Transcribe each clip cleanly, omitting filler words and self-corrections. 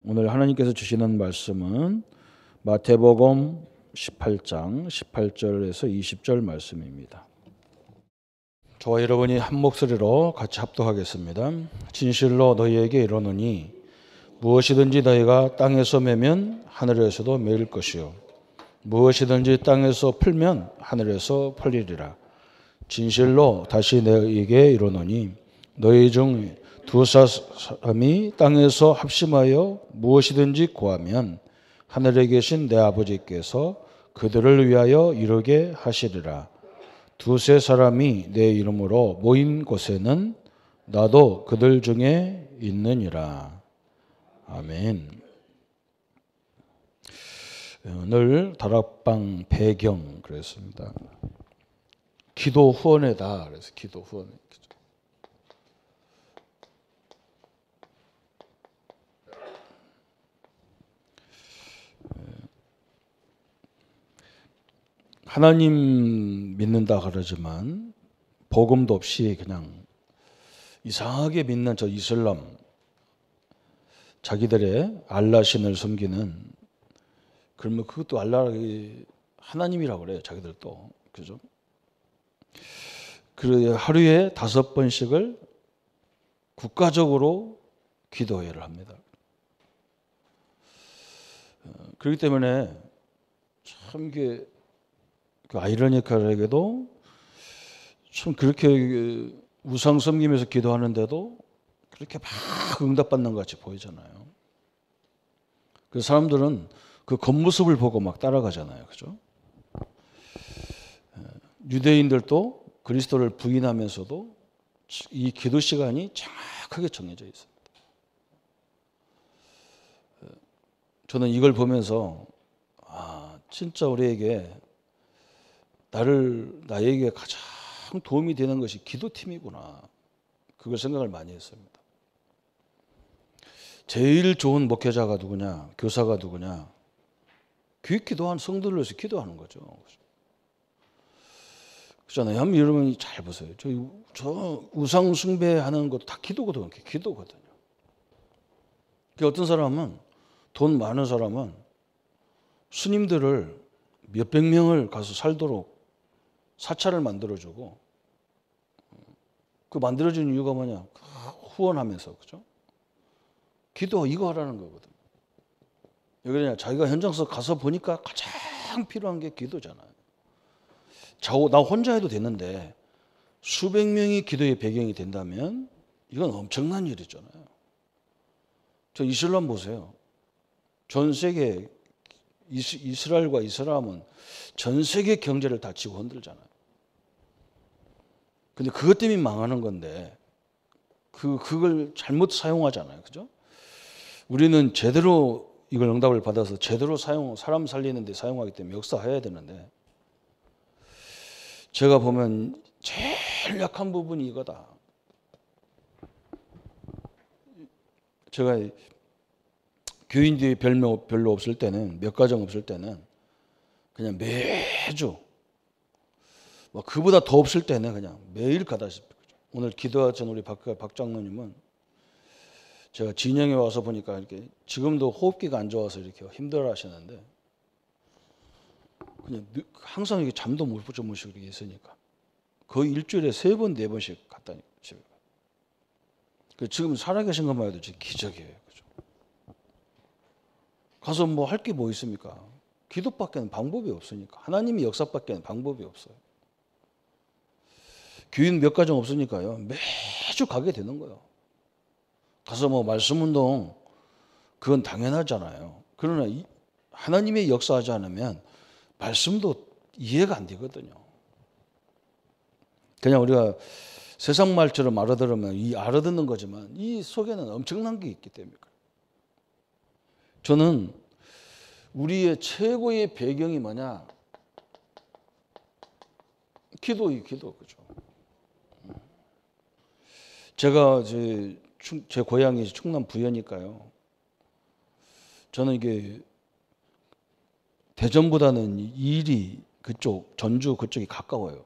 오늘 하나님께서 주시는 말씀은 마태복음 18장 18절에서 20절 말씀입니다. 저와 여러분이 한 목소리로 같이 합독하겠습니다. 진실로 너희에게 이르노니 무엇이든지 너희가 땅에서 매면 하늘에서도 매일 것이요 무엇이든지 땅에서 풀면 하늘에서 풀리리라. 진실로 다시 너희에게 이르노니 너희 중 두 사람이 땅에서 합심하여 무엇이든지 구하면 하늘에 계신 내 아버지께서 그들을 위하여 이루게 하시리라. 두세 사람이 내 이름으로 모인 곳에는 나도 그들 중에 있느니라. 아멘. 오늘 다락방 배경 그랬습니다. 기도 후원회다. 그래서 기도 후원회. 하나님 믿는다 그러지만 복음도 없이 그냥 이상하게 믿는 저 이슬람, 자기들의 알라신을 섬기는, 그러면 그것도 알라 하나님이라고 그래요. 자기들도. 그죠? 그 하루에 5번씩을 국가적으로 기도회를 합니다. 그렇기 때문에 참 이게 아이러니컬하게도 참 그렇게 우상 섬기면서 기도하는데도 그렇게 막 응답받는 것 같이 보이잖아요. 그 사람들은 그 겉모습을 보고 막 따라가잖아요. 그죠? 유대인들도 그리스도를 부인하면서도 이 기도 시간이 정확하게 정해져 있습니다. 저는 이걸 보면서 진짜 우리에게 나에게 가장 도움이 되는 것이 기도팀이구나. 그걸 생각을 많이 했습니다. 제일 좋은 목회자가 누구냐? 교사가 누구냐? 교육 기도한 성도를 위해서 기도하는 거죠. 그렇잖아요. 한번 여러분이 잘 보세요. 저 우상 숭배하는 것도 다 기도거든요. 기도거든요. 어떤 사람은, 돈 많은 사람은 스님들을 몇백 명을 가서 살도록 사찰을 만들어주고, 그 만들어준 이유가 뭐냐? 후원하면서, 그죠? 기도 이거 하라는 거거든요. 왜 그러냐? 자기가 현장에서 가서 보니까 가장 필요한 게 기도잖아요. 나 혼자 해도 되는데 수백 명이 기도의 배경이 된다면 이건 엄청난 일이잖아요. 저 이슬람 보세요. 전 세계 이스라엘과 이슬람은 전 세계 경제를 다 치고 흔들잖아요. 근데 그것 때문에 망하는 건데 그걸 잘못 사용하잖아요. 그죠? 우리는 제대로 이걸 응답을 받아서 제대로 사람 살리는 데 사용하기 때문에 역사해야 되는데, 제가 보면 제일 약한 부분이 이거다. 제가 교인들이 별로 없을 때는, 몇 가정 없을 때는 그냥 매주, 그보다 더 없을 때는 그냥 매일 가다시피. 오늘 기도하던 우리 박 장로님은 제가 진영에 와서 보니까 이렇게 지금도 호흡기가 안 좋아서 이렇게 힘들어 하시는데, 그냥 항상 이렇게 잠도 못 주무시고 이렇게 있으니까 거의 일주일에 3번, 4번씩 갔다니까, 집에. 지금 살아계신 것만 해도 진짜 기적이에요. 그죠? 가서 할 게 뭐 있습니까? 기도밖에는 방법이 없으니까. 하나님의 역사밖에는 방법이 없어요. 교인 몇 가정 없으니까요. 매주 가게 되는 거예요. 가서 말씀운동, 그건 당연하잖아요. 그러나 하나님의 역사하지 않으면 말씀도 이해가 안 되거든요. 그냥 우리가 세상 말처럼 알아들으면 알아듣는 거지만 이 속에는 엄청난 게 있기 때문에. 저는 우리의 최고의 배경이 뭐냐? 기도, 그죠? 제가 제 고향이 충남 부여니까요. 저는 이게 대전보다는 이리 그쪽, 전주 그쪽이 가까워요.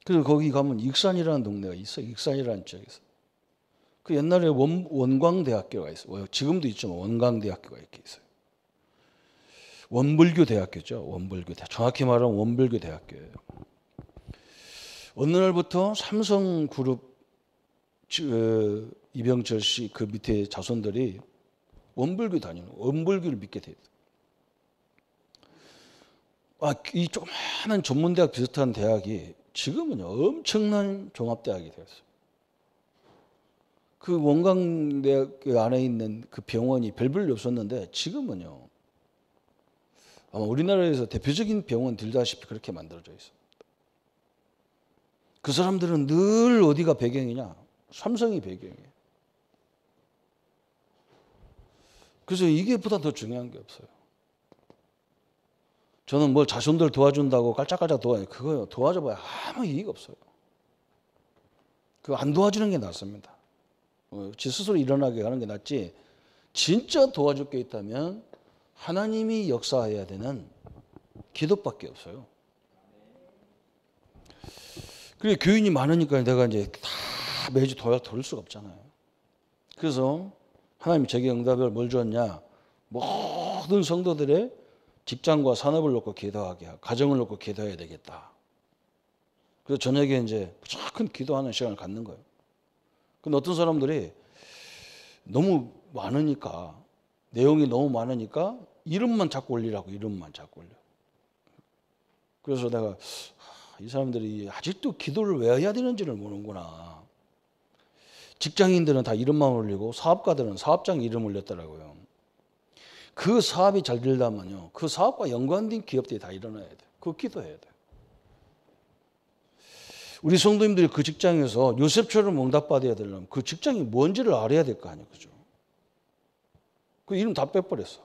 그래서 거기 가면 익산이라는 동네가 있어요. 익산이라는 지역에서. 그 옛날에 원광대학교가 있어요. 지금도 있지만 원광대학교가 이렇게 있어요. 원불교 대학교죠. 원불교 대학. 정확히 말하면 원불교 대학교예요. 어느 날부터 삼성그룹 이병철 씨 그 밑에 자손들이 원불교 다니는 원불교를 믿게 돼요. 이 조그마한 전문대학 비슷한 대학이 지금은요 엄청난 종합대학이 되었어요. 그 원광대학 안에 있는 그 병원이 별 볼 없었는데 지금은요 아마 우리나라에서 대표적인 병원 들다시피 그렇게 만들어져 있어요. 그 사람들은 늘 어디가 배경이냐? 삼성이 배경이에요. 그래서 이게 보다 더 중요한 게 없어요. 저는 뭘 자손들 도와준다고 깔짝깔짝 그거요. 도와줘봐야 아무 이익 없어요. 그거 안 도와주는 게 낫습니다. 지 스스로 일어나게 하는 게 낫지. 진짜 도와줄 게 있다면 하나님이 역사해야 되는 기도밖에 없어요. 그래 교인이 많으니까 내가 이제 다 매주 도울 수가 없잖아요. 그래서 하나님이 제게 응답을 뭘 줬냐? 모든 성도들의 직장과 산업을 놓고 기도하게 하고 가정을 놓고 기도해야 되겠다. 그래서 저녁에 이제 무조건 기도하는 시간을 갖는 거예요. 근데 어떤 사람들이 너무 많으니까 내용이 너무 많으니까 이름만 자꾸 올리라고 이름만 자꾸 올려. 그래서 내가 이 사람들이 아직도 기도를 왜 해야 되는지를 모르는구나. 직장인들은 다 이름만 올리고 사업가들은 사업장 이름 올렸더라고요. 그 사업이 잘 되려면요. 그 사업과 연관된 기업들이 다 일어나야 돼요. 그거 기도해야 돼요. 우리 성도님들이 그 직장에서 요셉처럼 응답받아야 되려면 그 직장이 뭔지를 알아야 될 거 아니에요. 그죠? 그 이름 다 빼버렸어.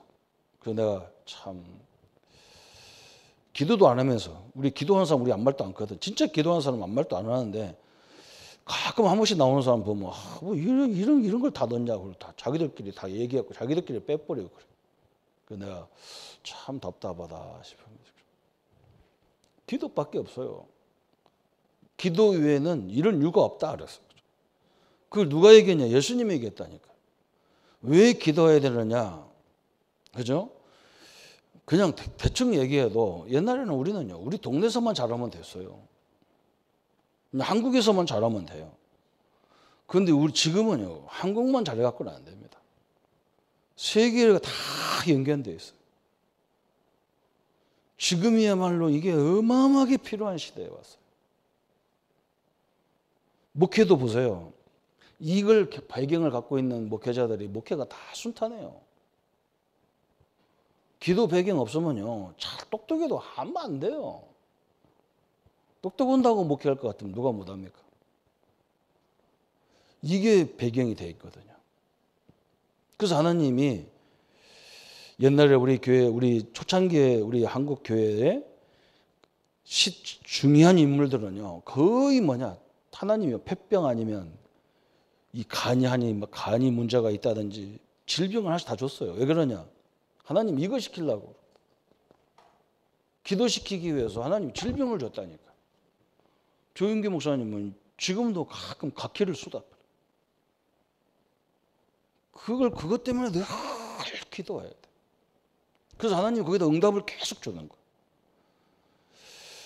그래서 내가 참 기도도 안 하면서 우리 기도하는 사람 우리 아무 말도 안 하거든. 진짜 기도하는 사람은 아무 말도 안 하는데 가끔 한 번씩 나오는 사람 보면 뭐 이런 걸 다 넣냐고 다 자기들끼리 다 얘기하고 자기들끼리 빼버리고 그래. 그래서 내가 참 답답하다 싶습니다. 기도밖에 없어요. 기도 외에는 이런 이유가 없다 그랬어. 그걸 누가 얘기했냐? 예수님이 얘기했다니까. 왜 기도해야 되느냐? 그죠? 그냥 대충 얘기해도 옛날에는 우리는요. 우리 동네에서만 잘하면 됐어요. 한국에서만 잘하면 돼요. 그런데 우리 지금은요. 한국만 잘해갖고는 안 됩니다. 세계가 다 연결되어 있어요. 지금이야말로 이게 어마어마하게 필요한 시대에 왔어요. 목회도 보세요. 이걸 배경을 갖고 있는 목회자들이 목회가 다 순탄해요. 기도 배경 없으면요. 잘 똑똑해도 하면 안 돼요. 똑똑한다고 목회할 것 같으면 누가 못합니까? 이게 배경이 되어 있거든요. 그래서 하나님이 옛날에 우리 교회, 우리 초창기에 우리 한국 교회에 중요한 인물들은요. 거의 하나님이 폐병 아니면 이 간이 문제가 있다든지 질병을 하나씩 다 줬어요. 왜 그러냐? 하나님 이거 시키려고. 기도시키기 위해서 하나님 질병을 줬다니까. 조윤기 목사님은 지금도 가끔 각기를 쏟아. 그것 때문에 늘 기도해야 돼. 그래서 하나님 거기다 응답을 계속 주는 거예요.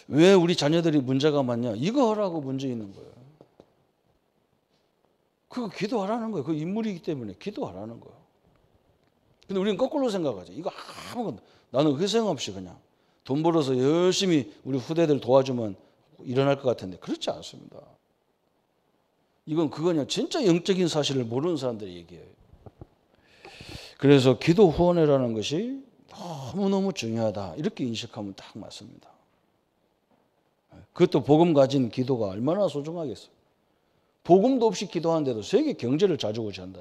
왜 우리 자녀들이 문제가 많냐? 이거 하라고 문제 있는 거예요. 그거 기도하라는 거예요. 그 인물이기 때문에 기도하라는 거예요. 근데 우리는 거꾸로 생각하죠. 이거 아무것도 나는 희생 없이 그냥 돈 벌어서 열심히 우리 후대들 도와주면 일어날 것 같은데 그렇지 않습니다. 이건 그거냐 진짜 영적인 사실을 모르는 사람들이 얘기해요. 그래서 기도 후원회라는 것이 너무너무 중요하다. 이렇게 인식하면 딱 맞습니다. 그것도 복음 가진 기도가 얼마나 소중하겠어요. 복음도 없이 기도하는데도 세계 경제를 좌지우지한다.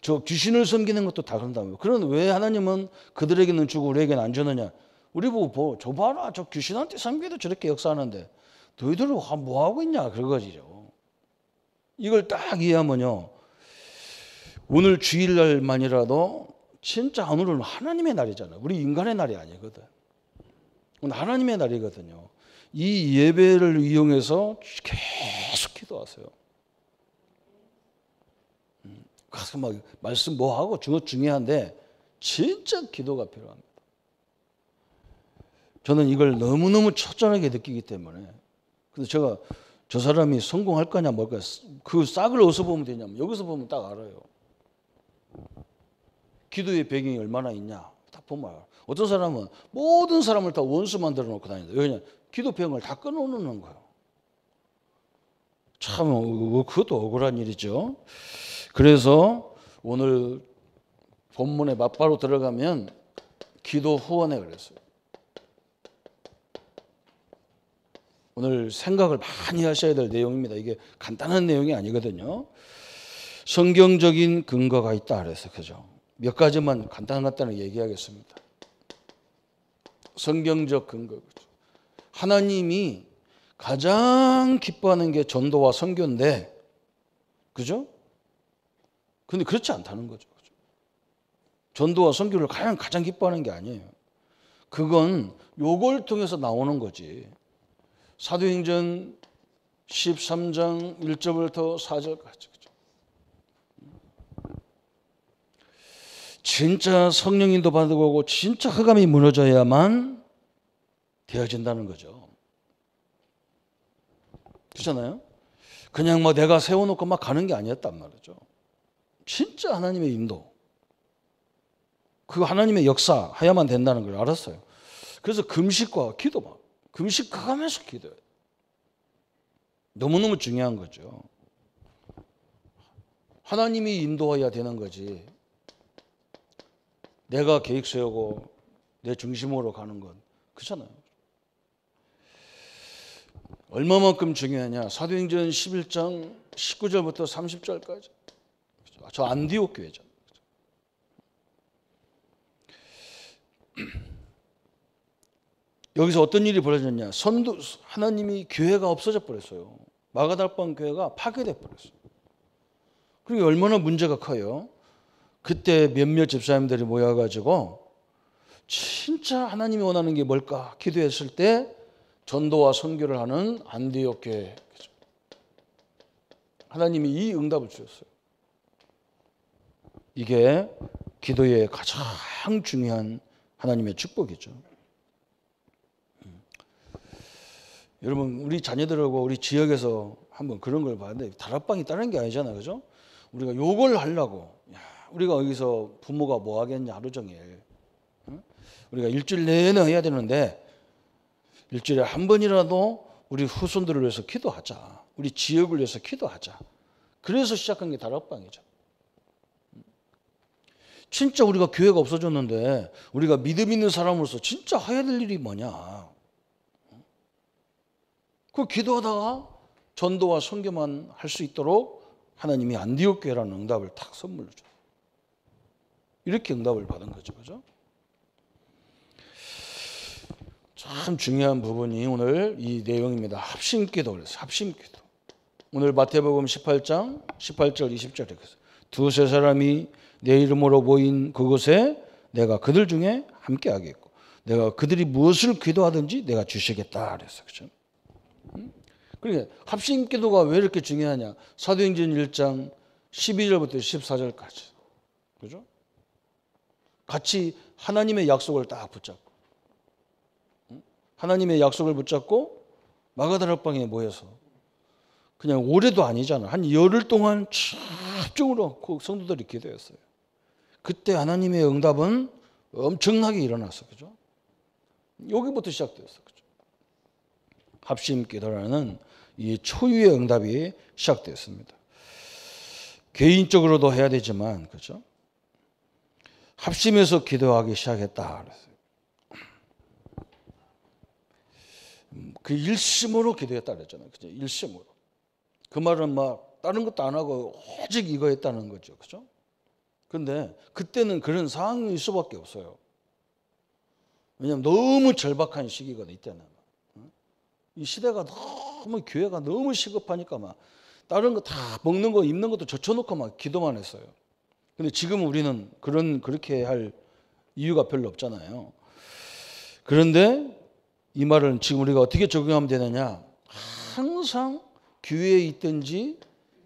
저 귀신을 섬기는 것도 다 그런다고요. 그런데 왜 하나님은 그들에게는 주고 우리에게는 안 주느냐? 우리 보고 저 봐라. 저 귀신한테 섬기도 저렇게 역사하는데 너희들은 뭐 하고 있냐? 그거지요. 이걸 딱 이해하면요. 오늘 주일날만이라도 진짜 오늘은 하나님의 날이잖아요. 우리 인간의 날이 아니거든. 오늘 하나님의 날이거든요. 이 예배를 이용해서 계속 기도하세요. 가서 막 말씀 뭐 하고 중요한데 진짜 기도가 필요합니다. 저는 이걸 너무너무 처절하게 느끼기 때문에. 그래서 제가 저 사람이 성공할 거냐 뭘까 그 싹을 어디서 보면 되냐면 여기서 보면 딱 알아요. 기도의 배경이 얼마나 있냐 딱 보면 알아요. 어떤 사람은 모든 사람을 다 원수 만들어 놓고 다닌다. 왜냐 기도 배경을 다 끊어놓는 거예요. 참 그것도 억울한 일이죠. 그래서 오늘 본문에 맞바로 들어가면 기도 후원에 그랬어요. 오늘 생각을 많이 하셔야 될 내용입니다. 이게 간단한 내용이 아니거든요. 성경적인 근거가 있다 그래서 그죠. 몇 가지만 간단하게 얘기하겠습니다. 성경적 근거. 하나님이 가장 기뻐하는 게 전도와 선교인데, 그죠? 근데 그렇지 않다는 거죠. 전도와 선교를 가장 기뻐하는 게 아니에요. 그건 요걸 통해서 나오는 거지. 사도행전 13장 1절부터 4절까지. 진짜 성령인도 받고 진짜 흑암이 무너져야만 되어진다는 거죠. 그렇잖아요? 그냥 뭐 내가 세워놓고 막 가는 게 아니었단 말이죠. 진짜 하나님의 인도, 그 하나님의 역사 해야만 된다는 걸 알았어요. 그래서 금식과 기도 막 금식하면서 기도해요. 너무너무 중요한 거죠. 하나님이 인도해야 되는 거지. 내가 계획 세우고 내 중심으로 가는 건 그렇잖아요. 얼마만큼 중요하냐. 사도행전 11장 19절부터 30절까지. 저 안디옥 교회죠. 여기서 어떤 일이 벌어졌냐. 하나님이 교회가 없어져 버렸어요. 마가다락방 교회가 파괴돼 버렸어요. 그게 얼마나 문제가 커요. 그때 몇몇 집사님들이 모여가지고 진짜 하나님이 원하는 게 뭘까 기도했을 때 전도와 선교를 하는 안디옥 교회. 하나님이 이 응답을 주셨어요. 이게 기도의 가장 중요한 하나님의 축복이죠. 여러분 우리 자녀들하고 우리 지역에서 한번 그런 걸 봤는데 다락방이 다른 게 아니잖아요. 그죠? 우리가 요걸 하려고 우리가 여기서 부모가 뭐 하겠냐 하루 종일. 우리가 일주일 내내 해야 되는데 일주일에 한 번이라도 우리 후손들을 위해서 기도하자. 우리 지역을 위해서 기도하자. 그래서 시작한 게 다락방이죠. 진짜 우리가 교회가 없어졌는데 우리가 믿음 있는 사람으로서 진짜 해야 될 일이 뭐냐. 그 기도하다가 전도와 선교만 할 수 있도록 하나님이 안디옥 교회라는 응답을 탁 선물로 줬어요. 이렇게 응답을 받은 거죠. 그죠? 참 중요한 부분이 오늘 이 내용입니다. 합심기도 그랬어요. 합심기도. 오늘 마태복음 18장 18절 20절에 두세 사람이 내 이름으로 모인 그곳에 내가 그들 중에 함께 하겠고 내가 그들이 무엇을 기도하든지 내가 주시겠다 그랬어요. 그렇죠? 그러니까 합심기도가 왜 이렇게 중요하냐. 사도행전 1장 12절부터 14절까지. 그죠? 같이 하나님의 약속을 딱 붙잡고 하나님의 약속을 붙잡고 마가다락방에 모여서 그냥 올해도 아니잖아. 한 열흘 동안 집중으로 성도들이 기도했어요. 그때 하나님의 응답은 엄청나게 일어났어. 그죠? 여기부터 시작되었어. 그죠? 합심 기도라는 이 초유의 응답이 시작되었습니다. 개인적으로도 해야 되지만, 그죠? 합심해서 기도하기 시작했다. 그랬어요. 그 일심으로 기도했다 그랬잖아요. 그죠? 일심으로. 그 말은 막 다른 것도 안 하고 오직 이거 했다는 거죠. 그죠? 근데 그때는 그런 상황일 수밖에 없어요. 왜냐하면 너무 절박한 시기거든, 이때는. 이 시대가 너무 교회가 너무 시급하니까 막 다른 거 다 먹는 거 입는 것도 젖혀놓고 막 기도만 했어요. 근데 지금 우리는 그렇게 할 이유가 별로 없잖아요. 그런데 이 말은 지금 우리가 어떻게 적용하면 되느냐? 항상 교회에 있든지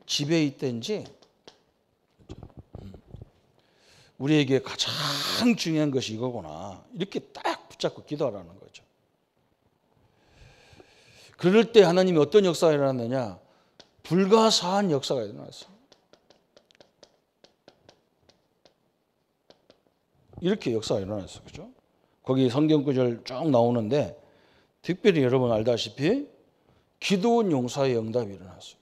집에 있든지 우리에게 가장 중요한 것이 이거구나. 이렇게 딱 붙잡고 기도하라는 거죠. 그럴 때 하나님이 어떤 역사가 일어났느냐? 불가사한 역사가 일어났어. 이렇게 역사가 일어났어. 그죠? 거기 성경 구절 쭉 나오는데 특별히 여러분 알다시피 기도원 용사의 응답이 일어났어요.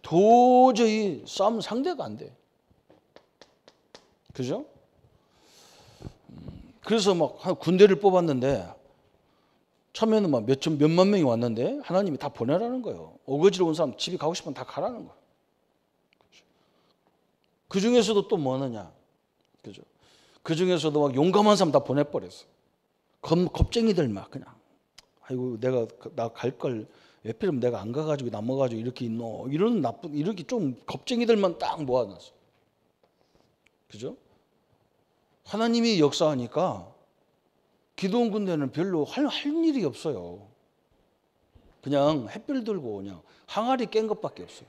도저히 싸움 상대가 안 돼. 그죠? 그래서 막 군대를 뽑았는데 처음에는 막 몇만 명이 왔는데 하나님이 다 보내라는 거예요. 어거지로 온 사람 집에 가고 싶으면 다 가라는 거예요. 그 중에서도 또 뭐느냐? 그죠? 그 중에서도 막 용감한 사람 다 보내버렸어. 겁쟁이들 막 그냥 아이고 나 갈 걸 왜 필요면 내가 안 가가지고 남아가지고 이렇게 있노 이런 나쁜 이렇게 좀 겁쟁이들만 딱 모아놨어. 그죠? 하나님이 역사하니까 기도원 군대는 별로 할 일이 없어요. 그냥 햇볕 들고 그냥 항아리 깬 것밖에 없어요.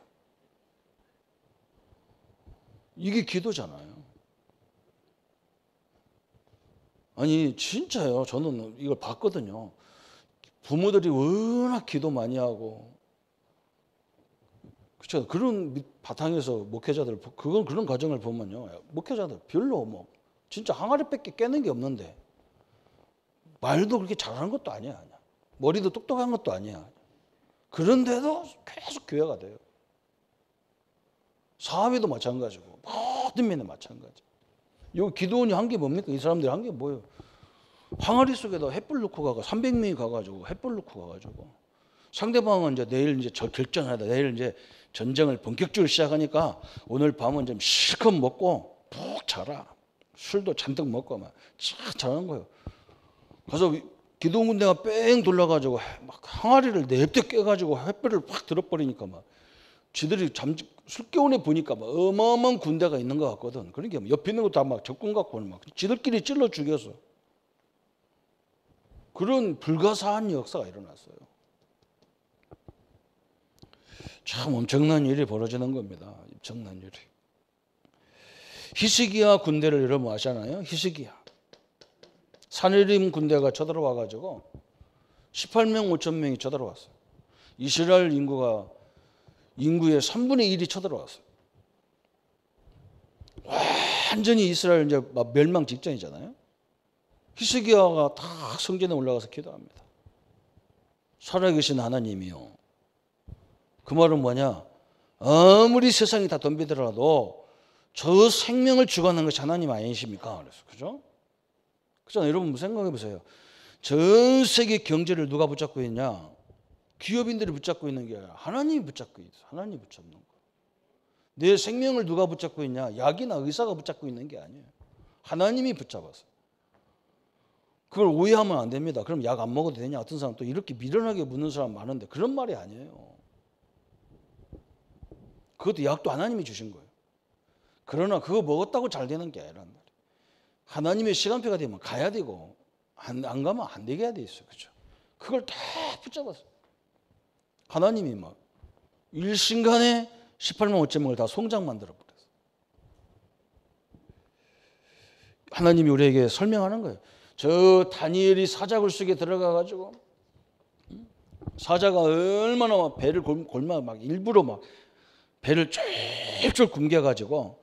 이게 기도잖아요. 아니 진짜요. 저는 이걸 봤거든요. 부모들이 워낙 기도 많이 하고 그렇죠. 그런 바탕에서 목회자들 그런 과정을 보면요. 목회자들 별로 뭐 진짜 항아리밖에 깨는 게 없는데 말도 그렇게 잘하는 것도 아니야. 머리도 똑똑한 것도 아니야. 그런데도 계속 교회가 돼요. 사업에도 마찬가지고 모든 면에 마찬가지. 요 기도원이 한 게 뭡니까? 이 사람들이 한 게 뭐예요? 항아리 속에다 햇불 넣고 가가 300명이 가가지고 햇불 넣고 가가지고 상대방은 이제 내일 이제 결정하다 내일 이제 전쟁을 본격적으로 시작하니까 오늘 밤은 좀 실컷 먹고 푹 자라. 술도 잔뜩 먹고 막 쫙 자는 거예요. 가서 기도원 군대가 뺑 돌려가지고 막 항아리를 냅대 깨가지고 햇불을 확 들어버리니까 막 지들이 술 깨운에 보니까 막 어마어마한 군대가 있는 것 같거든. 그러니까 옆에 있는 거 다 막 적군 갖고 막 지들끼리 찔러 죽였어. 그런 불가사한 역사가 일어났어요. 참 엄청난 일이 벌어지는 겁니다. 엄청난 일이. 히스기야 군대를 여러분 아시잖아요. 히스기야. 사내림 군대가 쳐들어와 가지고 18명 5천 명이 쳐들어왔어요. 이스라엘 인구의 3분의 1이 쳐들어왔어요. 완전히 이스라엘 이제 멸망 직전이잖아요. 히스기야가 다 성전에 올라가서 기도합니다. 살아계신 하나님이요. 그 말은 뭐냐? 아무리 세상이 다 덤비더라도 저 생명을 주관하는 것이 하나님 아니십니까? 그래서 그죠? 그잖아요. 여러분 생각해 보세요. 전 세계 경제를 누가 붙잡고 있냐? 기업인들이 붙잡고 있는 게 아니라 하나님이 붙잡고 있어. 하나님이 붙잡는 거. 내 생명을 누가 붙잡고 있냐? 약이나 의사가 붙잡고 있는 게 아니에요. 하나님이 붙잡았어. 그걸 오해하면 안 됩니다. 그럼 약 안 먹어도 되냐? 어떤 사람 또 이렇게 미련하게 묻는 사람 많은데 그런 말이 아니에요. 그것도 약도 하나님이 주신 거예요. 그러나 그거 먹었다고 잘 되는 게 아니란 말이에요. 하나님의 시간표가 되면 가야 되고 안 가면 안 되게 해야 돼 있어요. 그렇죠? 그걸 다 붙잡았어요. 하나님이 막 일순간에 18만 5천 명을 다 송장 만들어 버렸어요. 하나님이 우리에게 설명하는 거예요. 저 다니엘이 사자굴 속에 들어가 가지고 사자가 얼마나 막 배를 골마 막 일부러 막 배를 쫄쫄 굶겨 가지고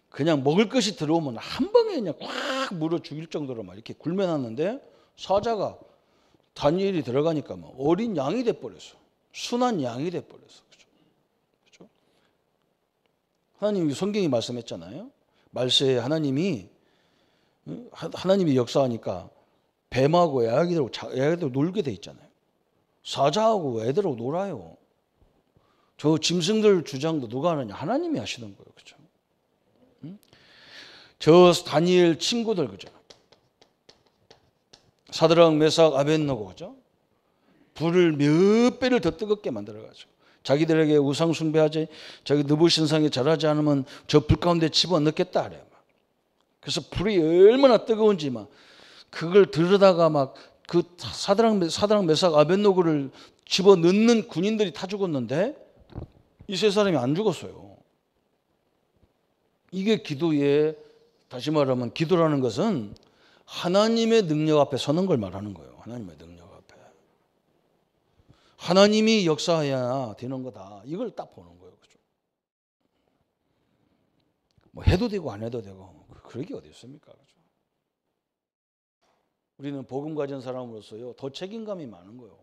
그냥 먹을 것이 들어오면 한 방에 그냥 꽉 물어 죽일 정도로 막 이렇게 굶겨놨는데 사자가 다니엘이 들어가니까 막 어린 양이 돼 버렸어. 순한 양이 돼 버렸어. 그렇죠? 하나님이 성경이 말씀했잖아요. 말세에 하나님이 역사하니까 뱀하고 애들하고 놀게 돼 있잖아요. 사자하고 애들하고 놀아요. 저 짐승들 주장도 누가 하느냐? 하나님이 하시는 거예요. 그렇죠? 저 다니엘 친구들 그죠? 사드락, 메삭, 아벳느고 그죠? 불을 몇 배를 더 뜨겁게 만들어 가지고 자기들에게 우상 숭배하지 자기 느부신상에 절하지 않으면 저 불 가운데 집어넣겠다 그래요. 그래서 불이 얼마나 뜨거운지 막 그걸 들여다가 막 그 사드락, 메삭, 아벳느고를 집어넣는 군인들이 다 죽었는데 이 세 사람이 안 죽었어요. 이게 기도의, 다시 말하면 기도라는 것은 하나님의 능력 앞에 서는 걸 말하는 거예요. 하나님의 능력 앞에. 하나님이 역사해야 되는 거다. 이걸 딱 보는 거예요. 그죠? 뭐 해도 되고 안 해도 되고 그런 게 어디 있습니까? 그죠? 우리는 복음 가진 사람으로서요 더 책임감이 많은 거예요.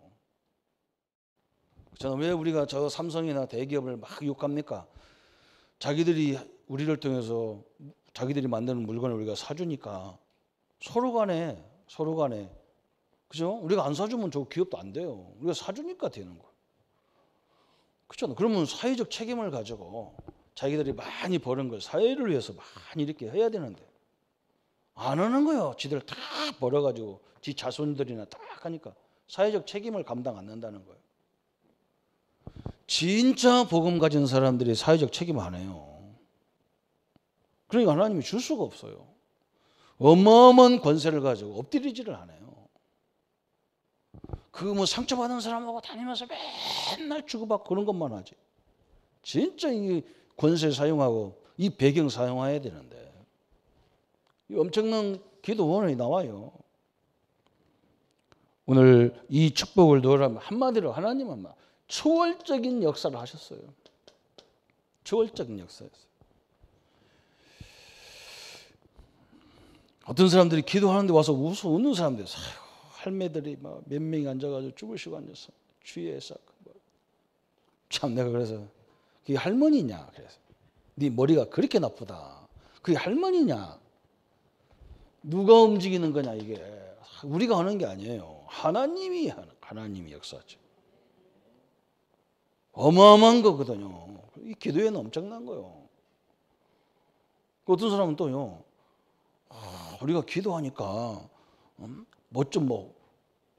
저는 왜 우리가 저 삼성이나 대기업을 막 욕합니까? 자기들이 우리를 통해서 자기들이 만드는 물건을 우리가 사주니까 서로 간에 그죠? 우리가 안 사주면 저 기업도 안 돼요. 우리가 사주니까 되는 거예요. 그렇잖아요. 그러면 사회적 책임을 가지고 자기들이 많이 버는 걸 사회를 위해서 많이 이렇게 해야 되는데 안 하는 거예요. 지들 다 벌어가지고 지 자손들이나 딱 하니까 사회적 책임을 감당 안 한다는 거예요. 진짜 복음 가진 사람들이 사회적 책임 안 해요. 그러니까 하나님이 줄 수가 없어요. 어마어마한 권세를 가지고 엎드리지를 않아요. 그 뭐 상처받은 사람하고 다니면서 맨날 주고받고 그런 것만 하지. 진짜 이 권세 사용하고 이 배경 사용해야 되는데 이 엄청난 기도원이 나와요. 오늘 이 축복을 넣으라면 한마디로 하나님은 초월적인 역사를 하셨어요. 초월적인 역사였어요. 어떤 사람들이 기도하는데 와서 웃는 사람들 있어요. 할매들이 막 몇 명이 앉아가지고 죽으시고 앉았어. 주위에 싹. 참 내가 그래서 그게 할머니냐 그래서 네 머리가 그렇게 나쁘다. 그게 할머니냐? 누가 움직이는 거냐 이게 우리가 하는 게 아니에요. 하나님이 역사하죠. 어마어마한 거거든요. 이 기도에는 엄청난 거예요. 어떤 사람은 또요. 우리가 기도하니까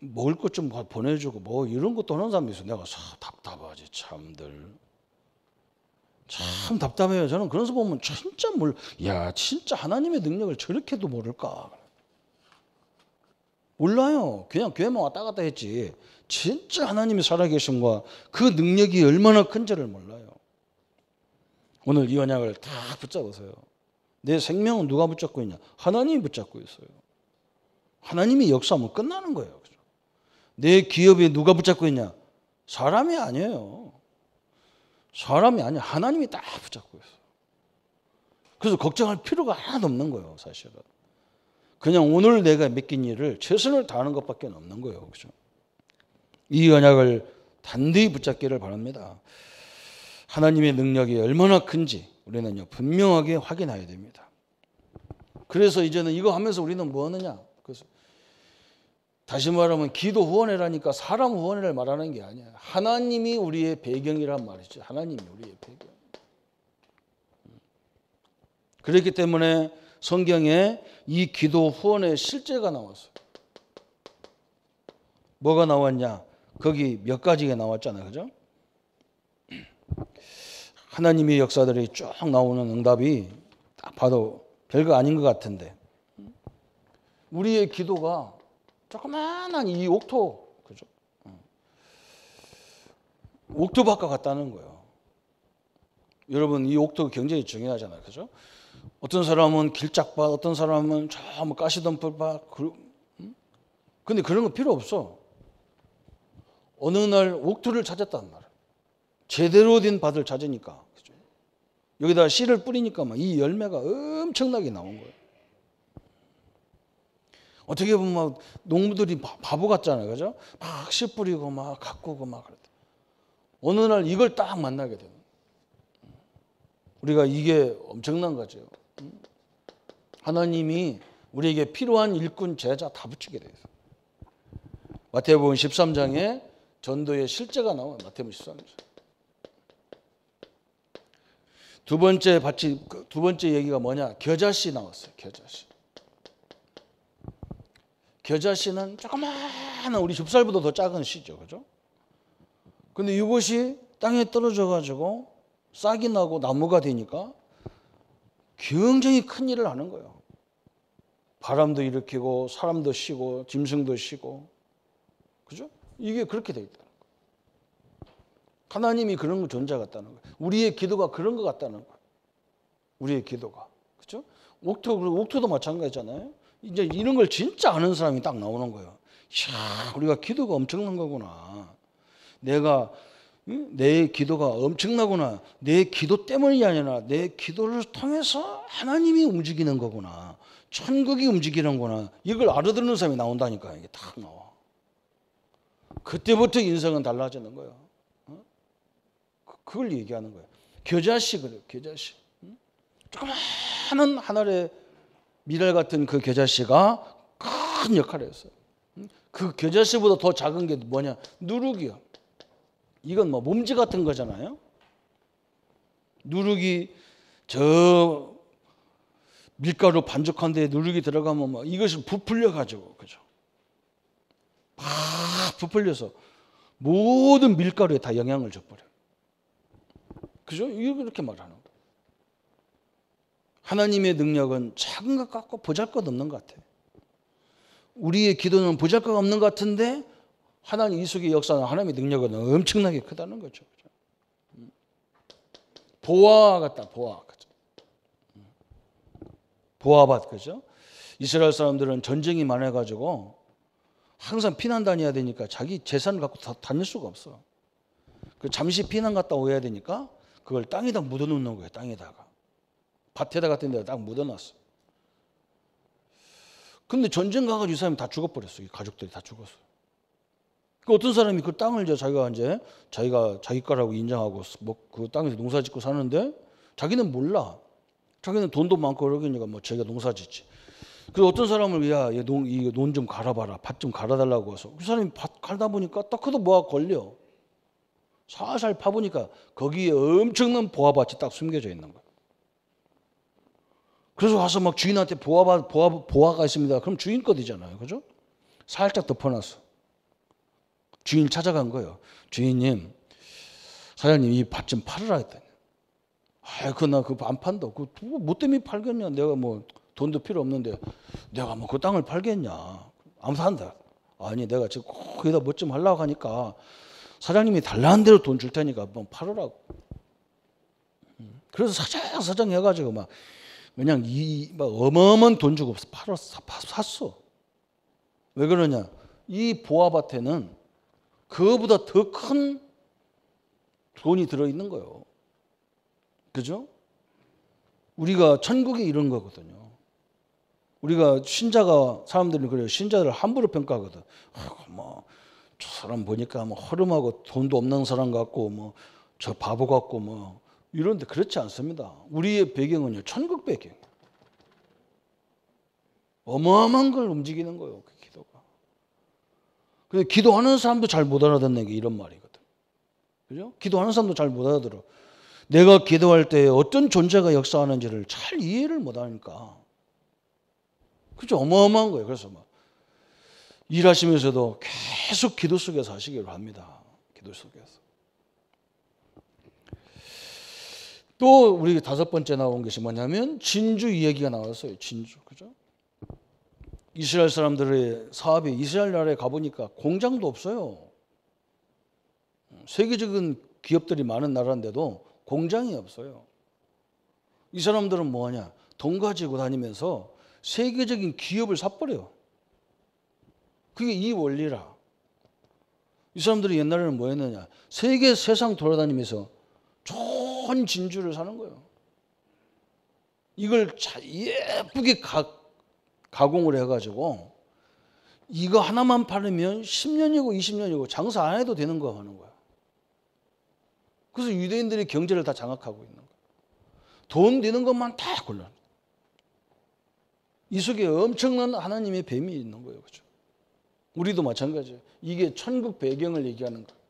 먹을 것 좀 보내주고 뭐 이런 것도 하는 사람이 있어요. 내가 답답하지 참들. 참 답답해요. 저는 그런 거 보면 진짜 하나님의 능력을 저렇게도 모를까. 몰라요. 그냥 교회만 왔다 갔다 했지. 진짜 하나님이 살아계심과 그 능력이 얼마나 큰지를 몰라요. 오늘 이 언약을 다 붙잡으세요. 내 생명은 누가 붙잡고 있냐? 하나님이 붙잡고 있어요. 하나님이 역사하면 끝나는 거예요. 내 기업에 누가 붙잡고 있냐? 사람이 아니에요. 사람이 아니야. 하나님이 딱 붙잡고 있어요. 그래서 걱정할 필요가 하나도 없는 거예요. 사실은. 그냥 오늘 내가 맡긴 일을 최선을 다하는 것밖에 없는 거예요. 그렇죠? 이 언약을 단디히 붙잡기를 바랍니다. 하나님의 능력이 얼마나 큰지 우리는요 분명하게 확인해야 됩니다. 그래서 이제는 이거 하면서 우리는 뭐 하느냐? 그래서 다시 말하면 기도 후원회라니까 사람 후원회를 말하는 게 아니야. 하나님이 우리의 배경이란 말이죠. 하나님이 우리의 배경. 그렇기 때문에 성경에 이 기도 후원의 실제가 나왔어요. 뭐가 나왔냐? 거기 몇 가지가 나왔잖아요. 그죠? 하나님의 역사들이 쭉 나오는 응답이 딱 봐도 별거 아닌 것 같은데 우리의 기도가 조그마한 이 옥토, 그죠? 옥토밭과 같다는 거예요. 여러분 이 옥토 굉장히 중요하잖아요. 그죠? 어떤 사람은 길짝밭, 어떤 사람은 저 뭐 가시덤불밭. 근데 그런 거 필요 없어. 어느 날 옥토를 찾았단 말이야. 제대로 된 밭을 찾으니까. 그죠? 여기다 씨를 뿌리니까 막 이 열매가 엄청나게 나온 거예요. 어떻게 보면 막 농부들이 바보 같잖아요. 그죠? 막 씨 뿌리고 막 가꾸고 막 그랬다. 어느 날 이걸 딱 만나게 돼요. 우리가 이게 엄청난 거죠. 하나님이 우리에게 필요한 일꾼, 제자 다 붙이게 돼요. 마태복음 13장에 전도의 실제가 나와요. 마태복음 13장. 두 번째 얘기가 뭐냐? 겨자씨 나왔어요. 겨자씨. 겨자씨는 조그마한 우리 좁쌀보다 더 작은 씨죠. 그죠? 근데 이것이 땅에 떨어져 가지고 싹이 나고 나무가 되니까 굉장히 큰 일을 하는 거예요. 바람도 일으키고 사람도 쉬고 짐승도 쉬고. 그죠? 이게 그렇게 돼 있다. 하나님이 그런 존재 같다는 거예요. 우리의 기도가 그런 것 같다는 거예요. 우리의 기도가. 그렇죠? 옥토도 마찬가지잖아요. 이제 이런 걸 진짜 아는 사람이 딱 나오는 거예요. 이야, 우리가 기도가 엄청난 거구나. 내 기도가 엄청나구나. 내 기도 때문이 아니라 내 기도를 통해서 하나님이 움직이는 거구나. 천국이 움직이는구나. 이걸 알아듣는 사람이 나온다니까. 이게 딱 나와. 그때부터 인생은 달라지는 거예요. 그걸 얘기하는 거예요. 겨자씨 그래요. 겨자씨. 조그마한 하늘의 미랄 같은 그 겨자씨가 큰 역할을 했어요. 그 겨자씨보다 더 작은 게 뭐냐? 누룩이요. 이건 뭐 몸지 같은 거잖아요. 누룩이 저 밀가루 반죽한 데에 누룩이 들어가면 뭐 이것을 부풀려 가지고, 그죠? 막 부풀려서 모든 밀가루에 다 영향을 줘버려요. 그죠? 이렇게 말하는 거예요. 하나님의 능력은 작은 것 같고 보잘것없는 것 같아요. 우리의 기도는 보잘것 없는 것 같은데 하나님 이 속의 역사는 하나님의 능력은 엄청나게 크다는 거죠. 보아 같다. 보아 같죠. 보아밭 그죠? 이스라엘 사람들은 전쟁이 많아가지고 항상 피난 다녀야 되니까 자기 재산을 갖고 다닐 수가 없어. 그 잠시 피난 갔다 오야 되니까 그걸 땅에다 묻어놓는 거예요. 땅에다가 밭에다 같은 데다 딱 묻어놨어. 근데 전쟁 가가지고 이 사람이 다 죽어버렸어. 이 가족들이 다 죽었어. 그 어떤 사람이 그 땅을 자기가 자기 거라고 인정하고 그 땅에서 농사 짓고 사는데 자기는 몰라. 자기는 돈도 많고 그러니까 뭐 자기가 농사 짓지. 그 어떤 사람을 논 좀 갈아봐라. 밭 좀 갈아달라고 해서 그 사람이 밭 갈다 보니까 딱 그도 뭐가 걸려. 살살 파보니까 거기에 엄청난 보아밭이 딱 숨겨져 있는 거야. 그래서 와서 막 주인한테 보아가 있습니다. 그럼 주인 거 되잖아요. 그죠? 살짝 덮어놨어. 주인 찾아간 거예요. 주인님, 사장님 이 밭 좀 팔으라 했더니 나 그거 안 판다. 뭐 때문에 팔겠냐. 내가 뭐 돈도 필요 없는데 내가 뭐 그 땅을 팔겠냐. 아무도 한다. 아니 내가 지금 거기다 뭐 좀 하려고 하니까 사장님이 달라는 대로 돈 줄 테니까 한번 팔으라고. 그래서 사장 해가지고 막 그냥 막 어마어마한 돈 주고 샀어. 왜 그러냐? 이 보아밭에는 그거보다 더 큰 돈이 들어있는 거예요. 그죠? 우리가 천국이 이런 거거든요. 우리가 사람들이 그래요. 신자들 함부로 평가하거든. 저 사람 보니까 뭐 허름하고 돈도 없는 사람 같고 뭐 저 바보 같고 뭐 이런데 그렇지 않습니다. 우리의 배경은요. 천국 배경. 어마어마한 걸 움직이는 거예요. 그 기도가. 근데 기도하는 사람도 잘 못 알아듣는 게 이런 말이거든. 그죠? 기도하는 사람도 잘 못 알아들어. 내가 기도할 때 어떤 존재가 역사하는지를 잘 이해를 못 하니까. 그죠? 어마어마한 거예요. 그래서 막 일하시면서도 계속 기도 속에서 하시기로 합니다. 기도 속에서. 또 우리 5번째 나온 것이 뭐냐면 진주 이야기가 나왔어요. 진주. 그죠? 이스라엘 사람들의 사업이 이스라엘 나라에 가보니까 공장도 없어요. 세계적인 기업들이 많은 나라인데도 공장이 없어요. 이 사람들은 뭐하냐? 돈 가지고 다니면서 세계적인 기업을 사버려요. 그게 이 원리라. 이 사람들이 옛날에는 뭐 했느냐? 세상 돌아다니면서 좋은 진주를 사는 거예요. 이걸 예쁘게 가공을 해가지고 이거 하나만 팔으면 10년이고 20년이고 장사 안 해도 되는 거 하는 거야. 그래서 유대인들이 경제를 다 장악하고 있는 거야. 돈 되는 것만 다 골라. 이 속에 엄청난 하나님의 뱀이 있는 거예요. 그렇죠? 우리도 마찬가지예요. 이게 천국 배경을 얘기하는 거예요.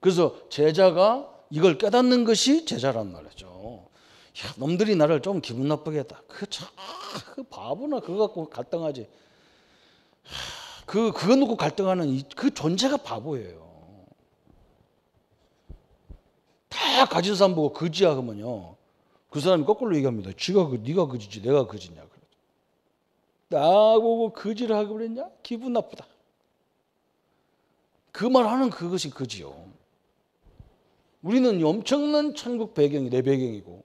그래서 제자가 이걸 깨닫는 것이 제자란 말이죠. 야, 놈들이 나를 좀 기분 나쁘게 했다. 그 바보나 그거 갖고 갈등하지. 그거 놓고 갈등하는 그 존재가 바보예요. 다 가진 사람 보고 거지야 하면요. 그 사람이 거꾸로 얘기합니다. 네가 거지지 내가 거지냐. 나보고 거지를 하고 그랬냐? 기분 나쁘다. 그 말하는 그것이 거지요. 우리는 엄청난 천국 배경이 내 배경이고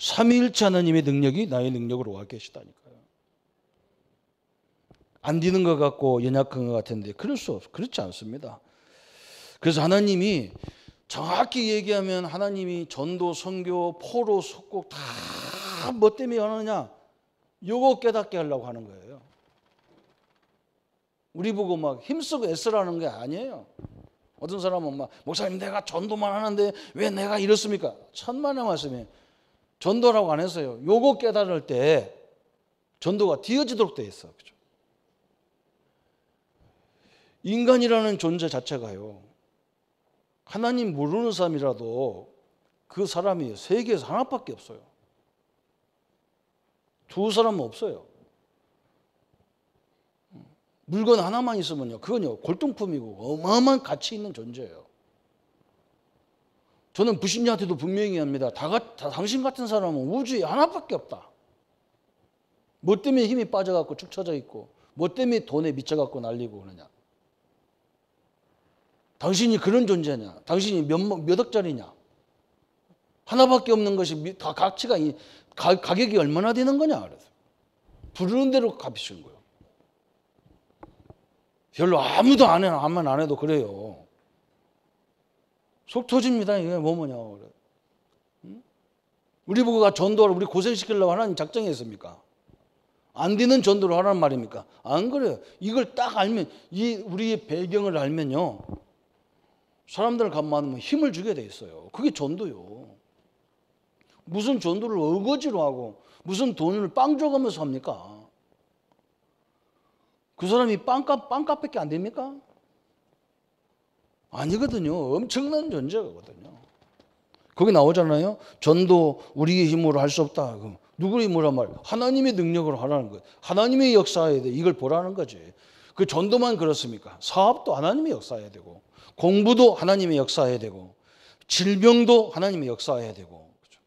삼위일체 하나님의 능력이 나의 능력으로 와 계시다니까요. 안 되는 것 같고 연약한 것 같은데 그렇지 않습니다. 그래서 하나님이 정확히 얘기하면 하나님이 전도, 선교, 포로, 속국 다 뭐 때문에 하느냐? 요거 깨닫게 하려고 하는 거예요. 우리 보고 막 힘쓰고 애쓰라는 게 아니에요. 어떤 사람은 막 목사님 내가 전도만 하는데 왜 내가 이렇습니까? 천만의 말씀이에요. 전도라고 안 했어요. 요거 깨달을 때 전도가 뒤어지도록 돼 있어. 그죠? 인간이라는 존재 자체가요. 하나님 모르는 사람이라도 그 사람이 세계에서 하나밖에 없어요. 두 사람은 없어요. 물건 하나만 있으면요, 그건요 골동품이고 어마어마한 가치 있는 존재예요. 저는 부신자한테도 분명히 합니다. 당신 같은 사람은 우주에 하나밖에 없다. 뭐 때문에 힘이 빠져갖고 축 처져 있고, 뭐 때문에 돈에 미쳐갖고 날리고 그러냐. 당신이 그런 존재냐? 당신이 몇 억짜리냐? 하나밖에 없는 것이 다 가치가 가격이 얼마나 되는 거냐? 그래서 부르는 대로 값이신 거예요. 별로 아무도 안 해도 그래요. 속 터집니다. 이게 뭐냐? 그래. 우리 보고가 전도를 우리 고생시키려고 하나님 작정했습니까? 안 되는 전도를 하라는 말입니까? 안 그래요. 이걸 딱 알면, 우리의 배경을 알면요, 사람들을 만나면 힘을 주게 돼 있어요. 그게 전도요. 무슨 전도를 어거지로 하고 무슨 돈을 빵 줘가면서 합니까? 그 사람이 빵값밖에 안 됩니까? 아니거든요. 엄청난 존재거든요. 거기 나오잖아요. 전도 우리의 힘으로 할 수 없다. 누구의 힘으로 한 말? 하나님의 능력으로 하라는 거예요. 하나님의 역사해야 돼. 이걸 보라는 거지. 그 전도만 그렇습니까? 사업도 하나님의 역사해야 되고, 공부도 하나님의 역사해야 되고, 질병도 하나님의 역사해야 되고. 그렇죠?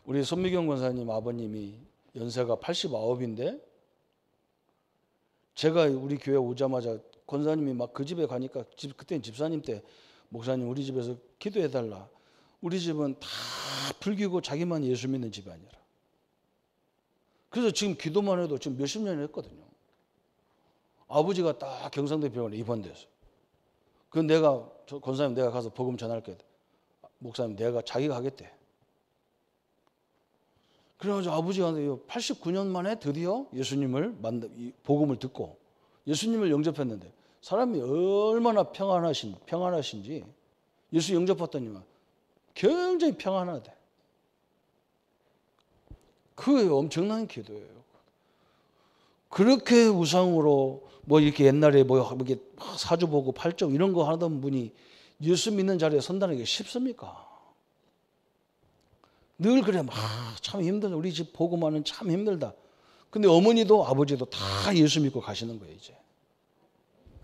우리 손미경 권사님 아버님이 연세가 89인데 제가 우리 교회 오자마자 권사님이 막 그 집에 가니까 그때는 집사님 때 목사님 우리 집에서 기도해달라. 우리 집은 다 불교고 자기만 예수 믿는 집이 아니라. 그래서 지금 기도만 해도 지금 몇십 년을 했거든요. 아버지가 딱 경상도 병원에 입원돼서. 권사님 내가 가서 복음 전할게. 목사님 자기가 하겠대. 그래가지고 아버지가 89년 만에 드디어 예수님을 복음을 듣고 예수님을 영접했는데 사람이 얼마나 평안하신지 예수 영접했더니만 굉장히 평안하대. 그게 엄청난 기도예요. 그렇게 우상으로 뭐 이렇게 옛날에 이렇게 사주 보고 팔정 이런 거 하던 분이 예수 믿는 자리에 선다는 게 쉽습니까? 늘 그래 참 힘들다. 우리 집 보고만은 참 힘들다. 근데 어머니도 아버지도 다 예수 믿고 가시는 거예요. 이제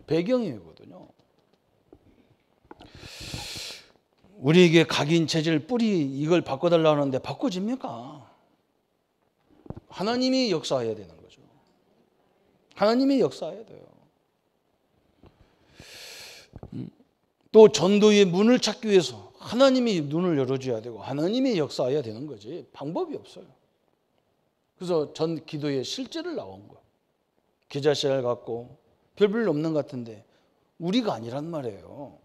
배경이거든요. 우리에게 각인 체질 뿌리 이걸 바꿔달라 하는데 바꿔집니까? 하나님이 역사해야 되는 거죠. 하나님이 역사해야 돼요. 또 전도의 문을 찾기 위해서 하나님이 눈을 열어줘야 되고 하나님이 역사해야 되는 거지 방법이 없어요. 그래서 전 기도의 실제를 나온 거예요. 기자씨알 갖고 별별 없는 것 같은데 우리가 아니란 말이에요.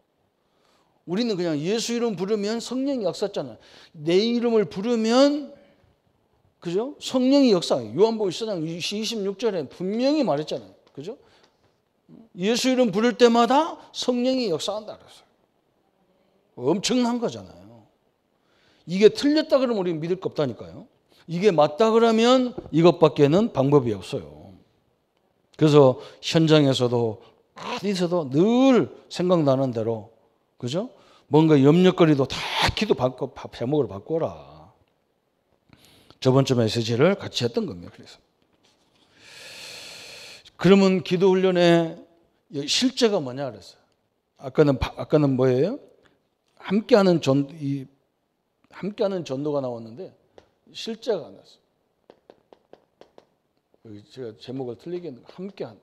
우리는 그냥 예수 이름 부르면 성령이 역사했잖아요. 내 이름을 부르면 그죠? 성령이 역사. 요한복음 1장 26절에 분명히 말했잖아요. 그죠? 예수 이름 부를 때마다 성령이 역사한다 그랬어요. 엄청난 거잖아요. 이게 틀렸다 그러면 우리는 믿을 거 없다니까요. 이게 맞다 그러면 이것밖에는 방법이 없어요. 그래서 현장에서도 어디서도 늘 생각나는 대로 그죠? 뭔가 염려거리도 다 기도 제목으로 바꿔라. 저번 주 메시지를 같이 했던 겁니다. 그래서 그러면 기도 훈련의 실제가 뭐냐 그랬어요. 아까는 뭐예요? 함께하는 전도가 나왔는데 실제가 안 나왔어요. 제가 제목을 틀리게 했는데 함께한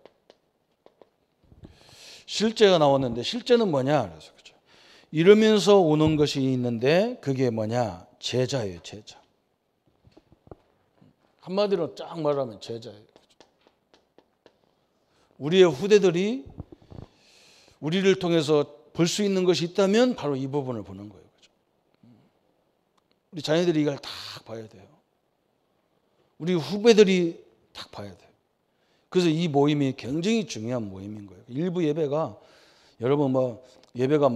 실제가 나왔는데 실제는 뭐냐 그래서 그렇죠. 이러면서 오는 것이 있는데 그게 뭐냐? 제자예요, 제자. 한마디로 쫙 말하면 제자예요. 우리의 후대들이 우리를 통해서 볼 수 있는 것이 있다면 바로 이 부분을 보는 거예요. 그죠? 우리 자녀들이 이걸 다 봐야 돼요. 우리 후배들이 다 봐야 돼요. 그래서 이 모임이 굉장히 중요한 모임인 거예요. 일부 예배가 여러분 뭐 예배가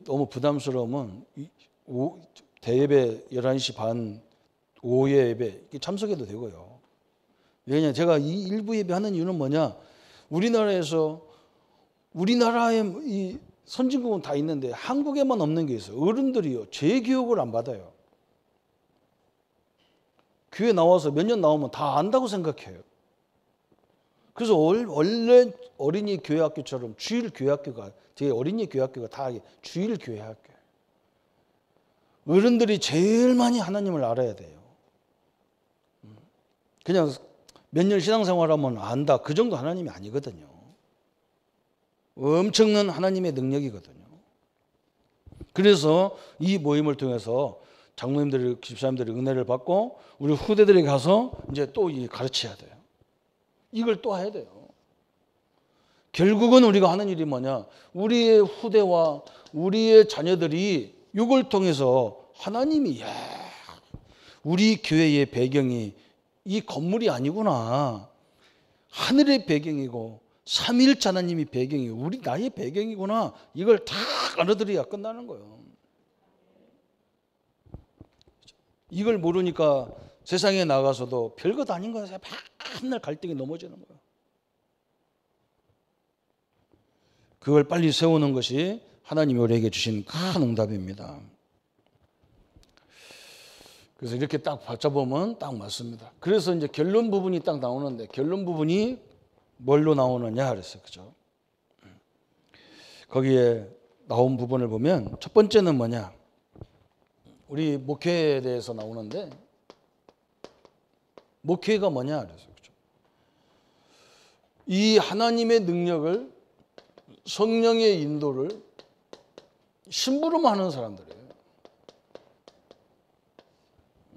너무 부담스러우면 대예배 11시 반 오후 예배 참석해도 되고요. 왜냐 제가 이 일부 예배 하는 이유는 뭐냐? 우리나라에 이 선진국은 다 있는데 한국에만 없는 게 있어요. 어른들이요 재교육을 안 받아요. 교회 나와서 몇 년 나오면 다 안다고 생각해요. 그래서 원래 어린이 교회학교처럼 주일 교회학교가 제 어린이 교회학교가 다 주일 교회학교예요. 어른들이 제일 많이 하나님을 알아야 돼요. 그냥 몇 년 신앙생활하면 안다 그 정도 하나님이 아니거든요. 엄청난 하나님의 능력이거든요. 그래서 이 모임을 통해서 장로님들이 집사님들이 은혜를 받고 우리 후대들이 가서 이제 또 가르쳐야 돼요. 이걸 또 해야 돼요. 결국은 우리가 하는 일이 뭐냐? 우리의 후대와 우리의 자녀들이 이걸 통해서 하나님이 우리 교회의 배경이 이 건물이 아니구나. 하늘의 배경이고 삼위일체 하나님이 배경이고 우리 나의 배경이구나. 이걸 다 알아들어야 끝나는 거예요. 이걸 모르니까 세상에 나가서도 별것 아닌 거예요. 맨날 갈등이 넘어지는 거예요. 그걸 빨리 세우는 것이 하나님이 우리에게 주신 큰 응답입니다. 그래서 이렇게 딱 받쳐보면 딱 맞습니다. 그래서 이제 결론 부분이 딱 나오는데 결론 부분이 뭘로 나오느냐 그랬어요. 그죠? 거기에 나온 부분을 보면 첫 번째는 뭐냐? 우리 목회에 대해서 나오는데 목회가 뭐냐 그랬어요. 그죠? 이 하나님의 능력을 성령의 인도를 심부름하는 하는 사람들이에요.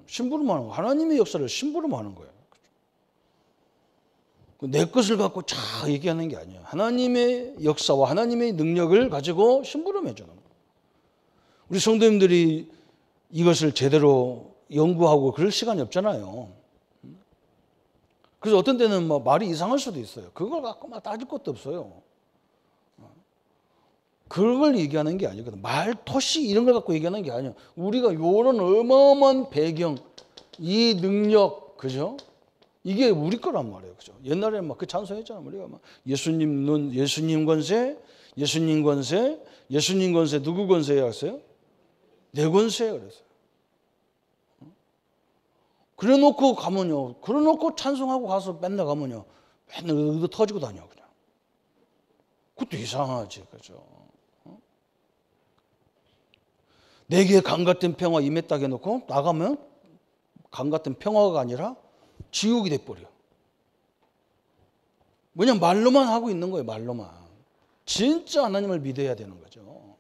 심부름하는 거. 하나님의 역사를 심부름하는 거예요. 내 것을 갖고 쫙 얘기하는 게 아니에요. 하나님의 역사와 하나님의 능력을 가지고 심부름해 주는 거예요. 우리 성도님들이 이것을 제대로 연구하고 그럴 시간이 없잖아요. 그래서 어떤 때는 뭐 말이 이상할 수도 있어요. 그걸 갖고 막 따질 것도 없어요. 그걸 얘기하는 게 아니거든. 말토시 이런 걸 갖고 얘기하는 게 아니에요. 우리가 이런 어마어마한 배경, 이 능력, 그죠? 이게 우리 거란 말이에요. 그죠? 옛날에 막 그 찬송했잖아요. 우리가 막 예수님 눈, 예수님 권세, 예수님 권세, 예수님 권세, 누구 권세야 했어요? 내 권세야 그랬어요. 그래 놓고 가면요. 그래 놓고 찬송하고 가서 맨날 가면요. 맨날 의도 터지고 다녀, 그냥. 그것도 이상하지, 그죠? 내게 강 같은 평화 임했다 해놓고 나가면 강 같은 평화가 아니라 지옥이 돼버려. 왜냐면 말로만 하고 있는 거예요. 말로만. 진짜 하나님을 믿어야 되는 거죠.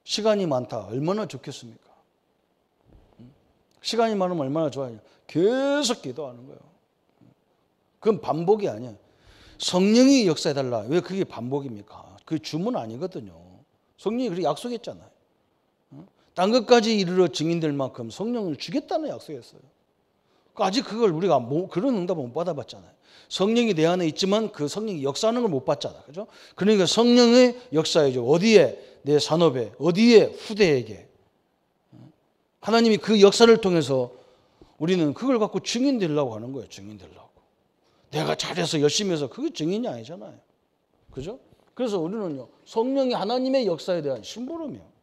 시간이 많다. 얼마나 좋겠습니까? 시간이 많으면 얼마나 좋아요. 계속 기도하는 거예요. 그건 반복이 아니에요. 성령이 역사해달라. 왜 그게 반복입니까? 그게 주문 아니거든요. 성령이 그렇게 약속했잖아요. 딴 것까지 이르러 증인될 만큼 성령을 주겠다는 약속했어요. 아직 그걸 우리가 그런 응답을 못 받아봤잖아요. 성령이 내 안에 있지만 그 성령이 역사하는 걸 못 봤잖아. 그죠? 그러니까 성령의 역사이죠. 어디에? 내 산업에. 어디에? 후대에게. 하나님이 그 역사를 통해서 우리는 그걸 갖고 증인 되려고 하는 거예요. 증인 되려고. 내가 잘해서 열심히 해서 그게 증인이 아니잖아요. 그죠? 그래서 우리는요. 성령이 하나님의 역사에 대한 심부름이에요.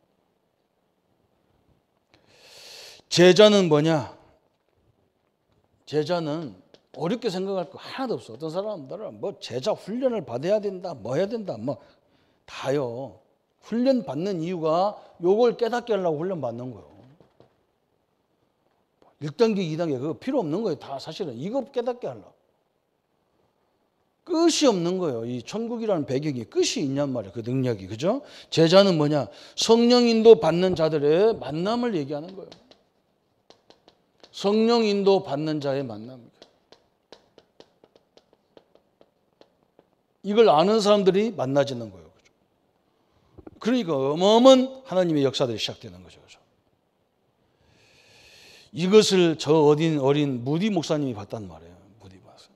제자는 뭐냐? 제자는 어렵게 생각할 거 하나도 없어. 어떤 사람들은 뭐 제자 훈련을 받아야 된다, 뭐 해야 된다, 뭐 다요. 훈련 받는 이유가 요걸 깨닫게 하려고 훈련 받는 거예요. 1단계, 2단계 그거 필요 없는 거예요. 다 사실은 이거 깨닫게 하려고. 끝이 없는 거예요. 이 천국이라는 배경이 끝이 있냔 말이에요. 그 능력이. 그죠? 제자는 뭐냐? 성령 인도 받는 자들의 만남을 얘기하는 거예요. 성령 인도 받는 자의 만남입니다. 이걸 아는 사람들이 만나지는 거예요. 그죠? 그러니까 어마어마한 하나님의 역사들이 시작되는 거죠. 그죠? 이것을 저 어린 무디 목사님이 봤단 말이에요. 무디 목사님.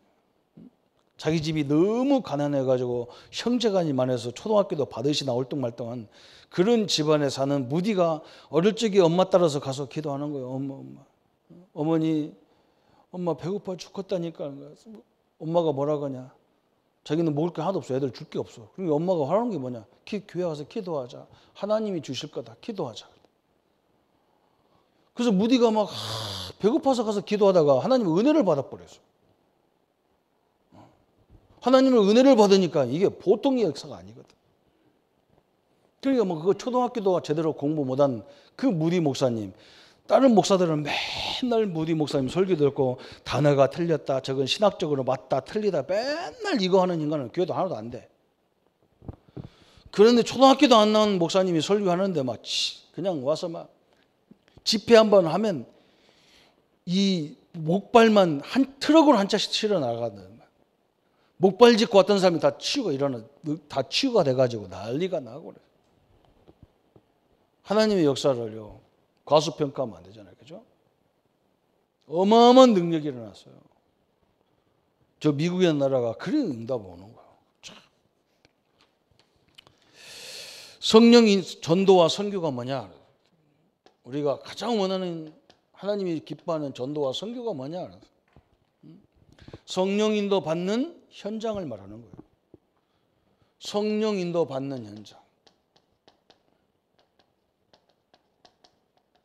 자기 집이 너무 가난해가지고 형제간이 많아서 초등학교도 받으시 나올 뚱말뚱한 그런 집안에 사는 무디가 어릴 적에 엄마 따라서 가서 기도하는 거예요. 어머니, 엄마 배고파 죽겠다니까. 엄마가 뭐라 그러냐? 자기는 먹을 게 하나도 없어. 애들 줄 게 없어. 그러니까 엄마가 하는 게 뭐냐? 교회 와서 기도하자. 하나님이 주실 거다. 기도하자. 그래서 무디가 막 배고파서 가서 기도하다가 하나님의 은혜를 받아버렸어. 하나님의 은혜를 받으니까 이게 보통의 역사가 아니거든. 그러니까 뭐 그거 초등학교도 제대로 공부 못한 그 무디 목사님, 다른 목사들은 맨날 무디 목사님 설교 듣고 단어가 틀렸다, 저건 신학적으로 맞다, 틀리다, 맨날 이거 하는 인간은 교회도 하나도 안 돼. 그런데 초등학교도 안 나온 목사님이 설교하는데 막 그냥 와서 막 집회 한번 하면 이 목발만 한 트럭으로 한 차씩 치러 나가거든. 목발 짚고 왔던 사람이 다 치우고 다 치유가 돼가지고 난리가 나고 그래. 하나님의 역사를요 과소평가하면 안 되잖아요, 그죠? 어마어마한 능력이 일어났어요. 저 미국이라는 나라가 그런 응답을 오는 거예요. 성령인 전도와 선교가 뭐냐? 우리가 가장 원하는 하나님이 기뻐하는 전도와 선교가 뭐냐? 성령 인도 받는 현장을 말하는 거예요. 성령 인도 받는 현장.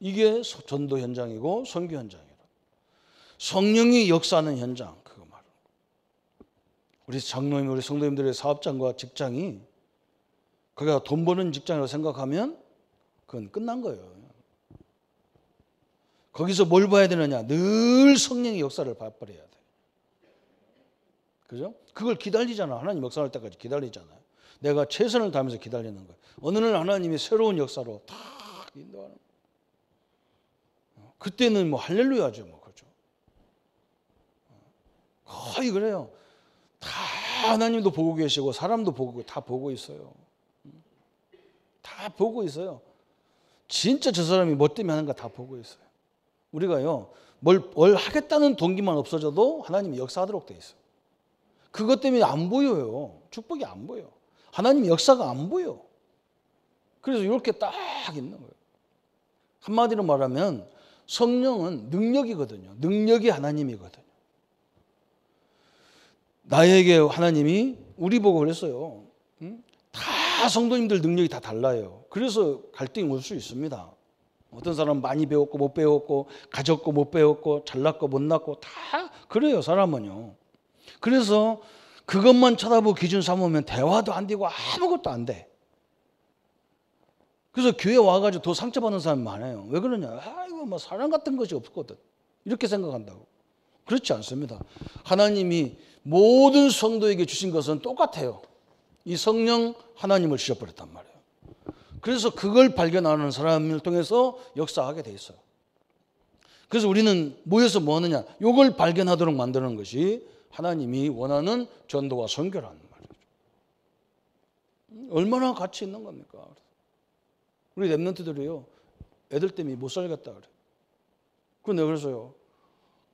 이게 전도 현장이고 선교 현장이라. 성령이 역사하는 현장, 그거 말하는 거예요. 우리 장로님, 우리 성도님들의 사업장과 직장이 그가 돈 버는 직장이라고 생각하면 그건 끝난 거예요. 거기서 뭘 봐야 되느냐? 늘 성령의 역사를 봐버려야 돼. 그죠? 그걸 기다리잖아. 하나님 역사할 때까지 기다리잖아요. 내가 최선을 다하면서 기다리는 거예요. 어느 날 하나님이 새로운 역사로 탁 인도하는 거예요. 그때는 뭐 할렐루야죠, 뭐. 그죠? 거의 그래요. 다 하나님도 보고 계시고 사람도 보고 다 보고 있어요. 다 보고 있어요. 진짜 저 사람이 뭐 때문에 하는가 다 보고 있어요. 우리가요, 뭘 하겠다는 동기만 없어져도 하나님이 역사하도록 돼 있어요. 그것 때문에 안 보여요. 축복이 안 보여. 하나님 역사가 안 보여. 그래서 이렇게 딱 있는 거예요. 한마디로 말하면 성령은 능력이거든요. 능력이 하나님이거든요. 나에게 하나님이 우리 보고 그랬어요. 다 성도님들 능력이 다 달라요. 그래서 갈등이 올 수 있습니다. 어떤 사람은 많이 배웠고 못 배웠고 가졌고 못 배웠고 잘났고 못났고 다 그래요, 사람은요. 그래서 그것만 쳐다보고 기준 삼으면 대화도 안 되고 아무것도 안 돼. 그래서 교회 와가지고 더 상처받는 사람이 많아요. 왜 그러냐? 이거 뭐 사랑 같은 것이 없거든. 이렇게 생각한다고. 그렇지 않습니다. 하나님이 모든 성도에게 주신 것은 똑같아요. 이 성령 하나님을 주셔버렸단 말이에요. 그래서 그걸 발견하는 사람을 통해서 역사하게 돼 있어요. 그래서 우리는 모여서 뭐 하느냐? 이걸 발견하도록 만드는 것이 하나님이 원하는 전도와 선교라는 말이죠. 얼마나 가치 있는 겁니까? 우리 랩런트들이요, 애들 때문에 못 살겠다 그래. 그런데 그래서요,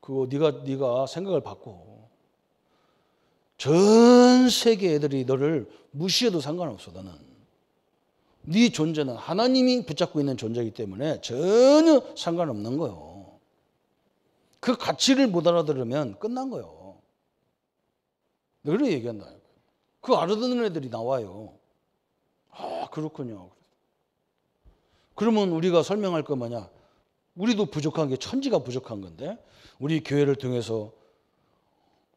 그거 네가 생각을 바꿔. 전 세계 애들이 너를 무시해도 상관없어. 너는 네 존재는 하나님이 붙잡고 있는 존재이기 때문에 전혀 상관없는 거예요. 그 가치를 못 알아들으면 끝난 거예요. 그래 얘기한다. 그 알아듣는 애들이 나와요. 아, 그렇군요. 그러면 우리가 설명할 거 뭐냐? 우리도 부족한 게 천지가 부족한 건데 우리 교회를 통해서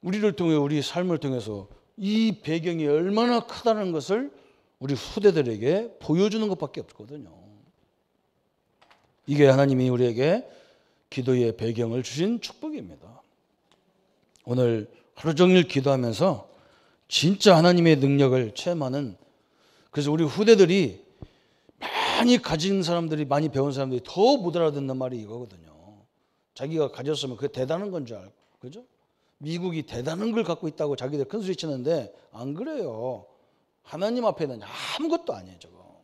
우리를 통해 우리 삶을 통해서 이 배경이 얼마나 크다는 것을 우리 후대들에게 보여주는 것밖에 없거든요. 이게 하나님이 우리에게 기도의 배경을 주신 축복입니다. 오늘 하루 종일 기도하면서 진짜 하나님의 능력을 체험하는, 그래서 우리 후대들이 많이 가진 사람들이, 많이 배운 사람들이 더 못 알아듣는 말이 이거거든요. 자기가 가졌으면 그게 대단한 건 줄 알고, 그죠? 미국이 대단한 걸 갖고 있다고 자기들 큰소리 치는데 안 그래요. 하나님 앞에는 아무것도 아니에요. 저거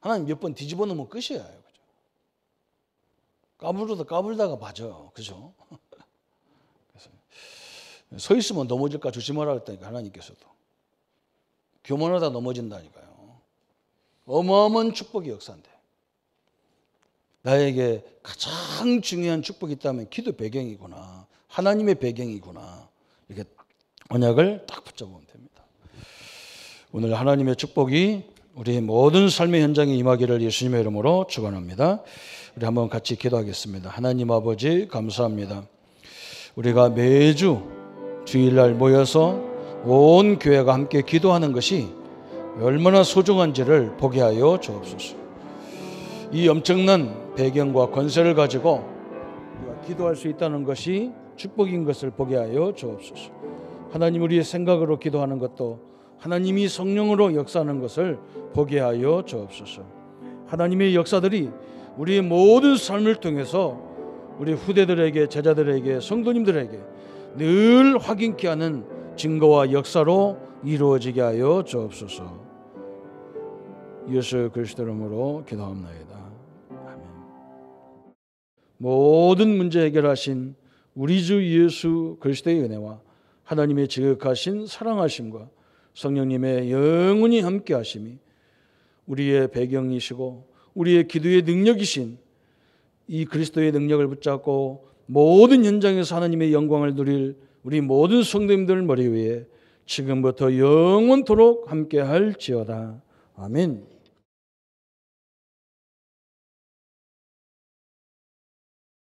하나님 몇 번 뒤집어 놓으면 끝이에요. 그죠? 까불다가 맞아. 그죠? 그래서 서 있으면 넘어질까 조심하라 했다니까, 하나님께서도. 교만하다 넘어진다니까요. 어마어마한 축복의 역사인데, 나에게 가장 중요한 축복이 있다면 기도 배경이구나, 하나님의 배경이구나, 이렇게 언약을 딱 붙잡으면 됩니다. 오늘 하나님의 축복이 우리 모든 삶의 현장에 임하기를 예수님의 이름으로 축원합니다. 우리 한번 같이 기도하겠습니다. 하나님 아버지, 감사합니다. 우리가 매주 주일날 모여서 온 교회가 함께 기도하는 것이 얼마나 소중한지를 보게 하여 주옵소서. 이 엄청난 배경과 권세를 가지고 우리가 기도할 수 있다는 것이 축복인 것을 보게 하여 주옵소서. 하나님, 우리의 생각으로 기도하는 것도 하나님이 성령으로 역사하는 것을 보게 하여 주옵소서. 하나님의 역사들이 우리의 모든 삶을 통해서 우리 후대들에게, 제자들에게, 성도님들에게 늘 확인케 하는 증거와 역사로 이루어지게 하여 주옵소서. 예수 그리스도 이름으로 기도합나이다. 아멘. 모든 문제 해결하신 우리 주 예수 그리스도의 은혜와 하나님의 지극하신 사랑하심과 성령님의 영원히 함께 하심이 우리의 배경이시고 우리의 기도의 능력이신 이 그리스도의 능력을 붙잡고 모든 현장에서 하나님의 영광을 누릴 우리 모든 성도님들 머리 위에 지금부터 영원토록 함께 할지어다. 아멘.